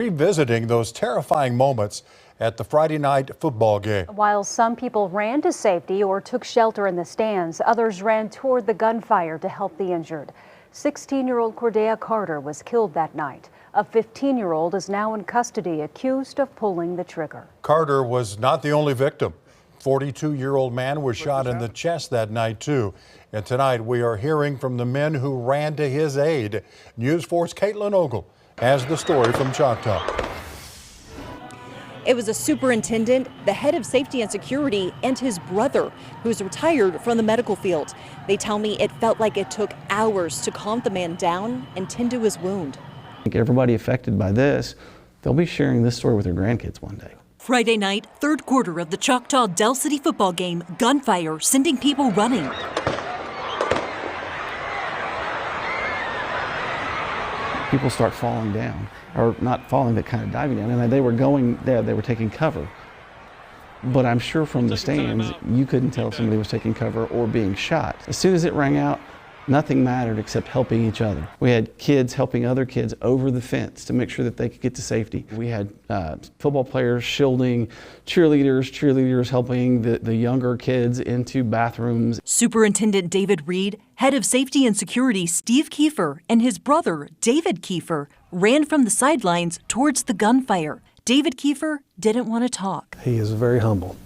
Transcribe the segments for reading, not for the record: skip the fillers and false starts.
Revisiting those terrifying moments at the Friday night football game. While some people ran to safety or took shelter in the stands, others ran toward the gunfire to help the injured. 16-year-old Cordea Carter was killed that night. A 15-year-old is now in custody, accused of pulling the trigger. Carter was not the only victim. 42-year-old man was shot in the chest that night, too. And tonight we are hearing from the men who ran to his aid. News 4's Caitlin Ogle has the story from Choctaw. It was a superintendent, the head of safety and security, and his brother, who's retired from the medical field. They tell me it felt like it took hours to calm the man down and tend to his wound. I think everybody affected by this, they'll be sharing this story with their grandkids one day. Friday night, third quarter of the Choctaw Del City football game, gunfire sending people running. People start falling down, or not falling, but kind of diving down, and they were going there, they were taking cover. But I'm sure from the stands, you couldn't tell if somebody was taking cover or being shot. As soon as it rang out, nothing mattered except helping each other. We had kids helping other kids over the fence to make sure that they could get to safety. We had football players shielding cheerleaders helping the younger kids into bathrooms. Superintendent David Reed, head of safety and security Steve Kiefer, and his brother David Kiefer ran from the sidelines towards the gunfire. David Kiefer didn't want to talk. He is very humble.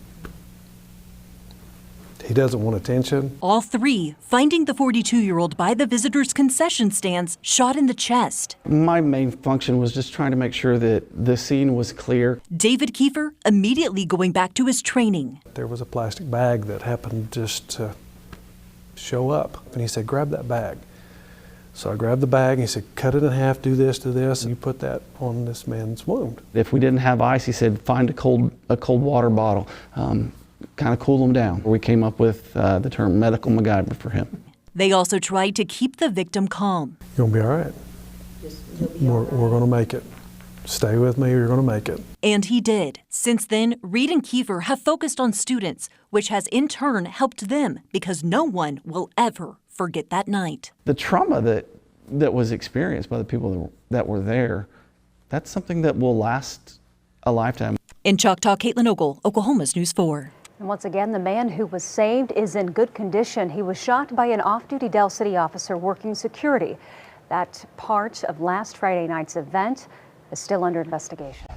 He doesn't want attention. All three finding the 42-year-old by the visitors' concession stands, shot in the chest. My main function was just trying to make sure that the scene was clear. David Kiefer immediately going back to his training. There was a plastic bag that happened just to show up. And he said, grab that bag. So I grabbed the bag and he said, cut it in half, do this, and you put that on this man's wound. If we didn't have ice, he said, find a cold water bottle. Kind of cool them down. We came up with the term medical MacGyver for him. They also tried to keep the victim calm. You're going to be all right. We're going to make it. Stay with me, you're going to make it. And he did. Since then, Reed and Kiefer have focused on students, which has in turn helped them because no one will ever forget that night. The trauma that was experienced by the people that were there, that's something that will last a lifetime. In Choctaw, Caitlin Ogle, Oklahoma's News 4. And once again, the man who was saved is in good condition. He was shot by an off-duty Del City officer working security. That part of last Friday night's event is still under investigation.